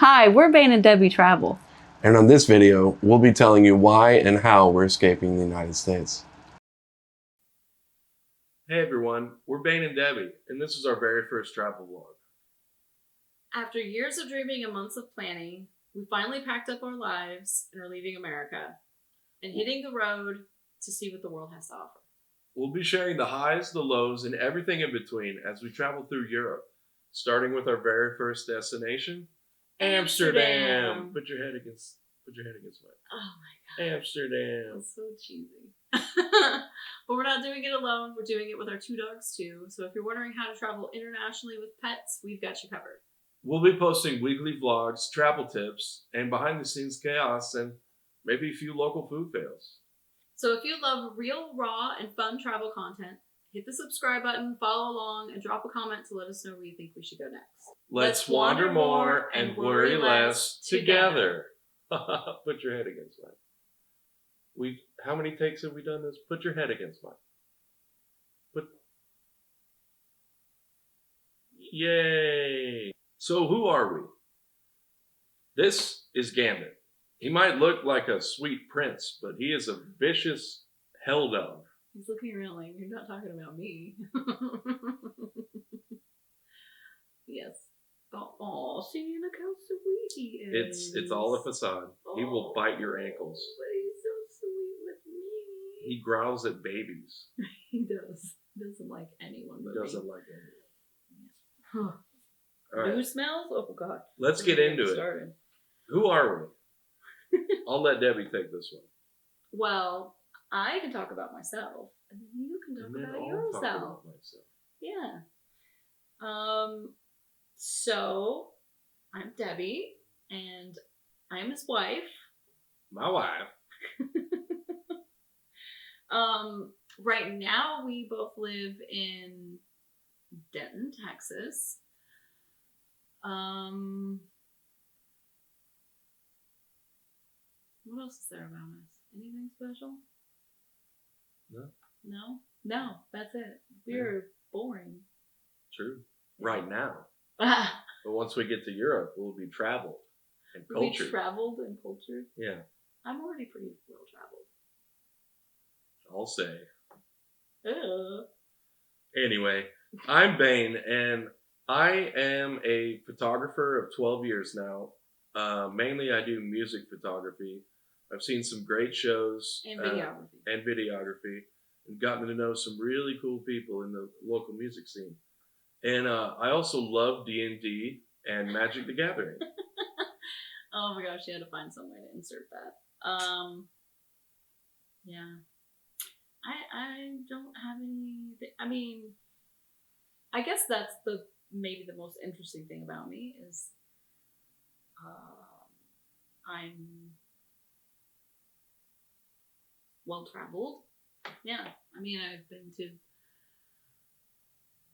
Hi, we're Bane and Debbie Travel. And on this video, we'll be telling you why and how we're escaping the United States. Hey everyone, we're Bane and Debbie, and this is our very first travel vlog. After years of dreaming and months of planning, we finally packed up our lives and are leaving America and hitting the road to see what the world has to offer. We'll be sharing the highs, the lows, and everything in between as we travel through Europe, starting with our very first destination, Amsterdam. Put your head against mine. Oh my god. Amsterdam. That's so cheesy. But we're not doing it alone. We're doing it with our two dogs too. So if you're wondering how to travel internationally with pets, we've got you covered. We'll be posting weekly vlogs, travel tips, and behind the scenes chaos, and maybe a few local food fails. So if you love real, raw, and fun travel content, hit the subscribe button, follow along, and drop a comment to let us know where you think we should go next. Let's wander more and worry less together. Put your head against mine. How many takes have we done this? Put your head against mine. Yay! So who are we? This is Gambit. He might look like a sweet prince, but he is a vicious hell dog. He's looking around like, you're not talking about me. Yes. Oh, see, look how sweet he is. It's all a facade. He will bite your ankles. But he's so sweet with me. He growls at babies. He does. He doesn't like anyone but He me. doesn't like anyone. Huh. All right, Who smells? Oh, God. let's get into it. Started. Who are we? I'll let Debbie take this one. Well, I can talk about myself, and then you can talk And then about I'll talk yourself. about myself. Yeah. So I'm Debbie, and I'm his wife. My wife. Right now we both live in Denton, Texas. What else is there about us? Anything special? No. No? No, that's it. We're boring. True. Right now. Ah, But once we get to Europe, we'll be traveled and we cultured. traveled and cultured. Yeah, I'm already pretty well traveled. I'll say. Ugh. Anyway, I'm Bane, and I am a photographer of 12 years now. Mainly, I do music photography. I've seen some great shows And videography. and gotten to know some really cool people in the local music scene. And I also love D&D and Magic the Gathering. Oh my gosh, you had to find some way to insert that. Yeah. I don't have any. I mean, I guess that's maybe the most interesting thing about me is I'm well traveled. Yeah. I mean, I've been to,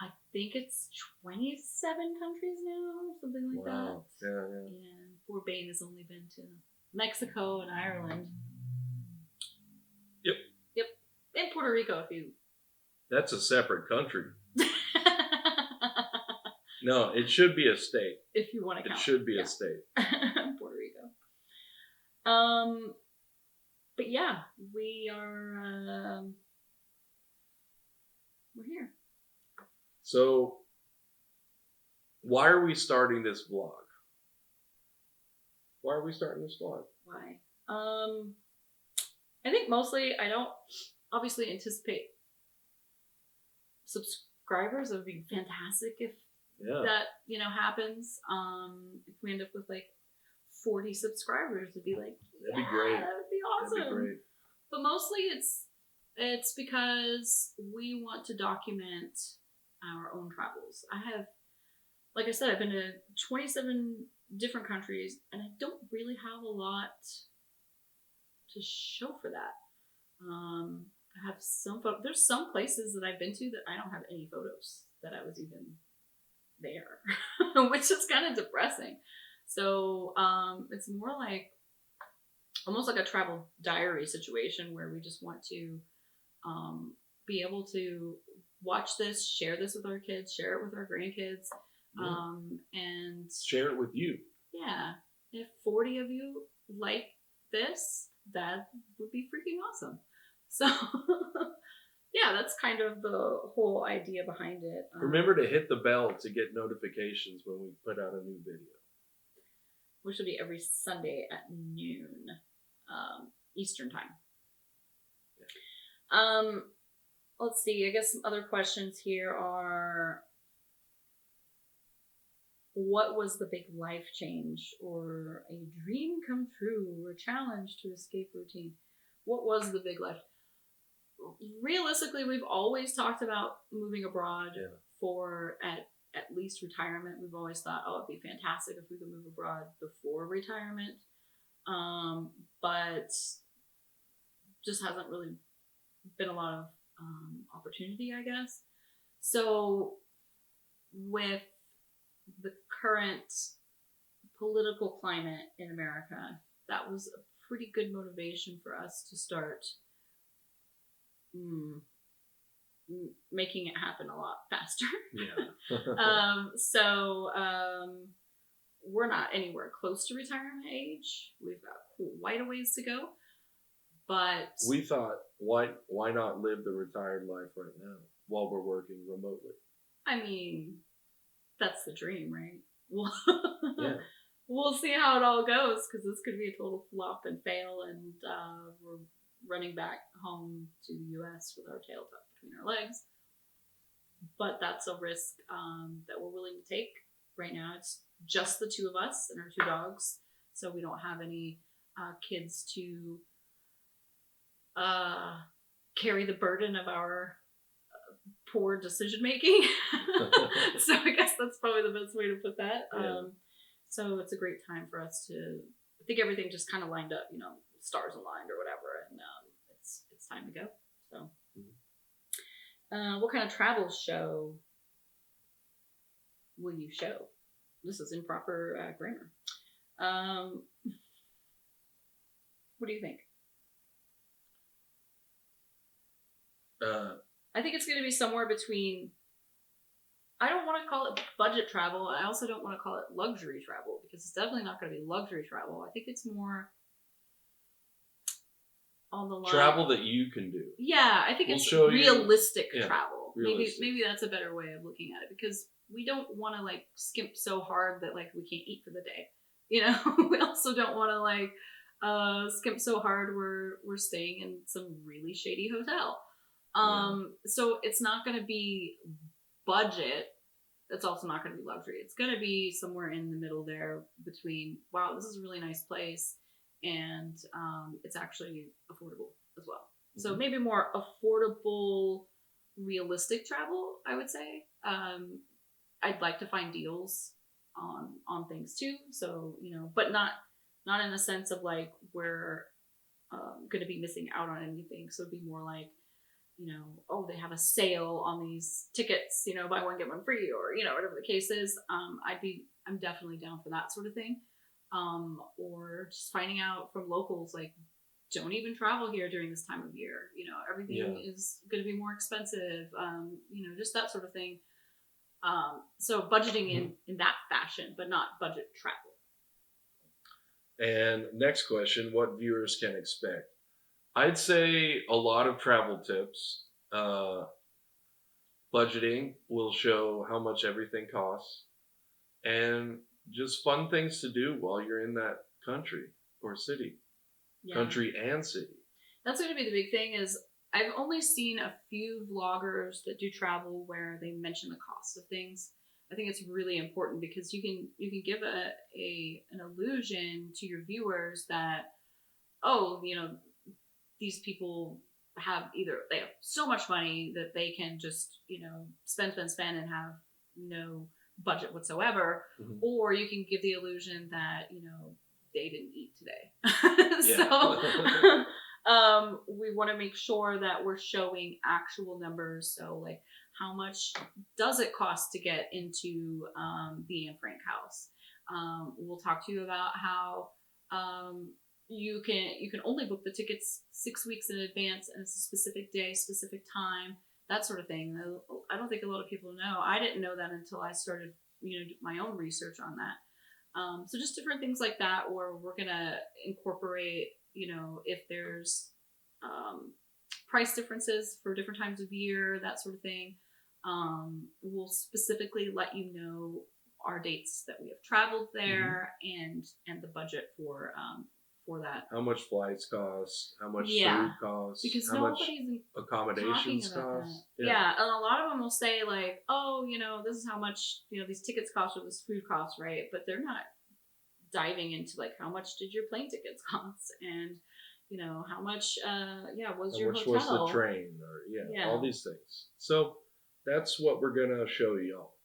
I think it's 27 countries now, something like Wow. that. Yeah. And poor Bane has only been to Mexico and Ireland. Yep. And Puerto Rico, if you. That's a separate country. No, it should be a state. If you want to count. It should be a state. Puerto Rico. But yeah, we are. We're here. So, why are we starting this vlog? Why are we starting this vlog? Why? I think mostly I don't obviously anticipate subscribers. It would be fantastic if that happens. If we end up with like 40 subscribers, it'd be like, that'd be great. That would be awesome. That'd be great. But mostly it's because we want to document our own travels. Like I said, I've been to 27 different countries, and I don't really have a lot to show for that. I have there's some places that I've been to that I don't have any photos that I was even there, which is kind of depressing. So it's more like almost like a travel diary situation where we just want to be able to watch this, share this with our kids, share it with our grandkids, and share it with you. yeah, if 40 of you like this, that would be freaking awesome. So, yeah, that's kind of the whole idea behind it. Remember to hit the bell to get notifications when we put out a new video. Which will be every Sunday at noon Eastern time. Let's see. I guess some other questions here are: what was the big life change, or a dream come true, or challenge to escape routine? What was the big life? Realistically, we've always talked about moving abroad for at least retirement. We've always thought, oh, it'd be fantastic if we could move abroad before retirement. But just hasn't really been a lot of opportunity, I guess. So with the current political climate in America, that was a pretty good motivation for us to start making it happen a lot faster. Yeah. We're not anywhere close to retirement age. We've got quite a ways to go. But We thought, why not live the retired life right now while we're working remotely? I mean, that's the dream, right? Well, Yeah. we'll see how it all goes, because this could be a total flop and fail, and we're running back home to the U.S. with our tail tucked between our legs. But that's a risk that we're willing to take. Right now, it's just the two of us and our two dogs, so we don't have any kids to carry the burden of our poor decision making. So I guess that's probably the best way to put that. Yeah. So it's a great time for us to, I think everything just kind of lined up, stars aligned or whatever, and it's time to go. So, what kind of travel show will you show? This is improper grammar. What do you think? I think it's going to be somewhere between, I don't want to call it budget travel. I also don't want to call it luxury travel, because it's definitely not going to be luxury travel. I think it's more on the line. Travel that you can do. Yeah, I think We'll it's show you- realistic yeah, travel. realistic. Maybe that's a better way of looking at it, because we don't want to like skimp so hard that like we can't eat for the day. We also don't want to like skimp so hard we're staying in some really shady hotel. So it's not going to be budget. It's also not going to be luxury. It's going to be somewhere in the middle there between, wow, this is a really nice place, and it's actually affordable as well. So maybe more affordable, realistic travel, I would say. I'd like to find deals on things too. So, but not in a sense of like we're going to be missing out on anything. So it'd be more like, oh, they have a sale on these tickets, buy one, get one free, or, whatever the case is. I'm definitely down for that sort of thing. Or just finding out from locals, like, don't even travel here during this time of year. Everything is going to be more expensive. Just that sort of thing. So budgeting in that fashion, but not budget travel. And next question, what viewers can expect? I'd say a lot of travel tips. Budgeting will show how much everything costs, and just fun things to do while you're in that country or city. Yeah. Country and city. That's going to be the big thing. Is I've only seen a few vloggers that do travel where they mention the cost of things. I think it's really important, because you can give an illusion to your viewers that, oh, these people have they have so much money that they can just, spend and have no budget whatsoever. Or you can give the illusion that, they didn't eat today. So we want to make sure that we're showing actual numbers. So like, how much does it cost to get into the Anne Frank house? We'll talk to you about how you can only book the tickets 6 weeks in advance, and it's a specific day, specific time, that sort of thing. I don't think a lot of people know. I didn't know that until I started, my own research on that. So just different things like that, or we're gonna incorporate, if there's price differences for different times of year, that sort of thing. We'll specifically let you know our dates that we have traveled there and the budget for that. How much flights cost? How much Yeah, food costs? because how much nobody's talking accommodations about cost? that. Yeah, and a lot of them will say like, "Oh, this is how much these tickets cost or this food costs," right? But they're not diving into like how much did your plane tickets cost and how much was How your much hotel. was the train? Or Yeah. all these things. So that's what we're gonna show y'all.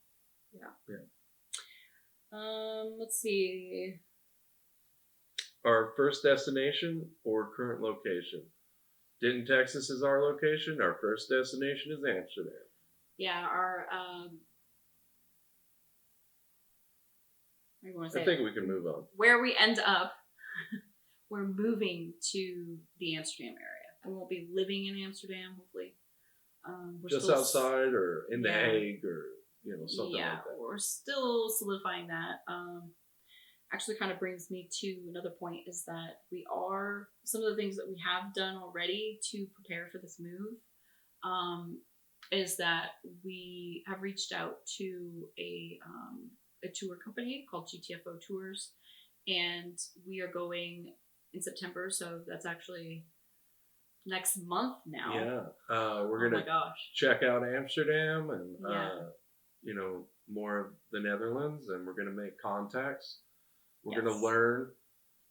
Let's see. Our first destination or current location. Denton, Texas is our location. Our first destination is Amsterdam. Yeah, our I think we can move on. where we end up. We're moving to the Amsterdam area. We won't be living in Amsterdam, hopefully. We're Just still outside or in The Yeah. Hague or something like that. we're still solidifying that. Actually kind of brings me to another point, is that some of the things that we have done already to prepare for this move, is that we have reached out to a tour company called GTFO Tours, and we are going in September, so that's actually next month now. Yeah, we're Oh my gonna gosh. check out Amsterdam and Yeah. more of the Netherlands, and we're gonna make contacts. We're Yes. gonna learn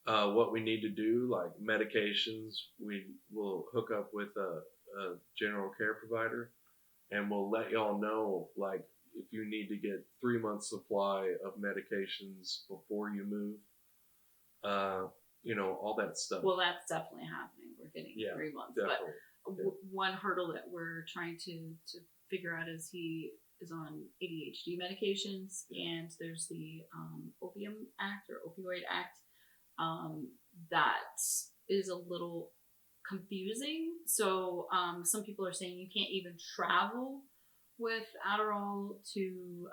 what we need to do, like medications. We will hook up with a general care provider, and we'll let y'all know, like, if you need to get 3 months supply of medications before you move. All that stuff. Well, that's definitely happening. We're getting 3 months. Definitely. But one hurdle that we're trying to figure out is he is on ADHD medications, and there's the Opium Act or Opioid Act that is a little confusing. So some people are saying you can't even travel with Adderall to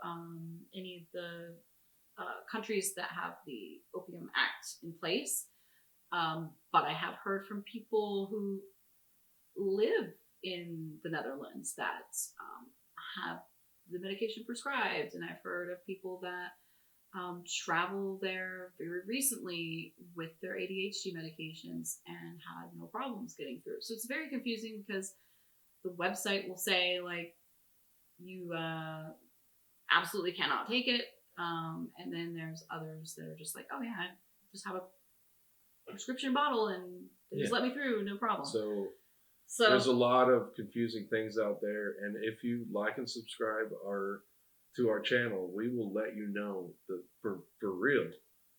any of the countries that have the Opium Act in place. But I have heard from people who live in the Netherlands that have the medication prescribed, and I've heard of people that travel there very recently with their ADHD medications and had no problems getting through. So it's very confusing because the website will say like you absolutely cannot take it, and then there's others that are just like, oh yeah, I just have a prescription bottle and they just let me through, no problem. So So there's a lot of confusing things out there, and if you like and subscribe to our channel, we will let you know for real.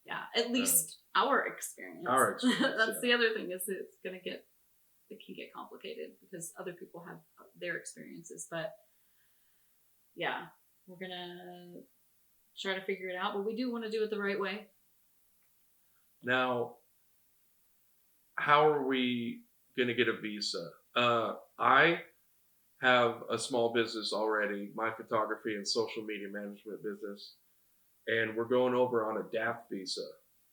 yeah, at least our experience. Our experience, That's the other thing, is it can get complicated because other people have their experiences. But yeah, we're gonna try to figure it out, but we do want to do it the right way. Now, how are we going to get a visa? I have a small business already, my photography and social media management business, and we're going over on a DAF visa.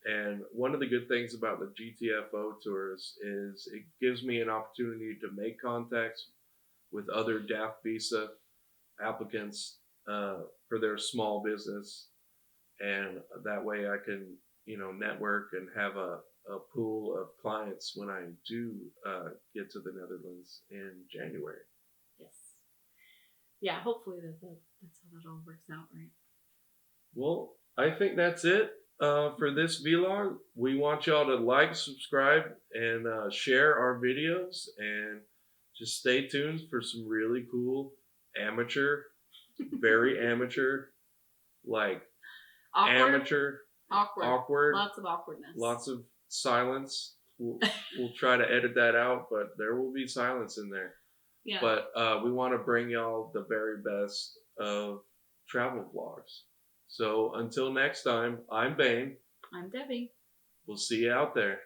And one of the good things about the GTFO tours is it gives me an opportunity to make contacts with other DAF visa applicants for their small business, and that way I can network and have a pool of clients when I do get to the Netherlands in January. Yes. Yeah, hopefully that's how that all works out, right? Well, I think that's it for this vlog. We want y'all to like, subscribe, and share our videos, and just stay tuned for some really cool amateur, very amateur, like amateur, awkward, Lots of awkwardness. lots of silence. We'll try to edit that out, but there will be silence in there. Yeah. But we want to bring y'all the very best of travel vlogs. So until next time, I'm Bane. I'm Debbie. We'll see you out there.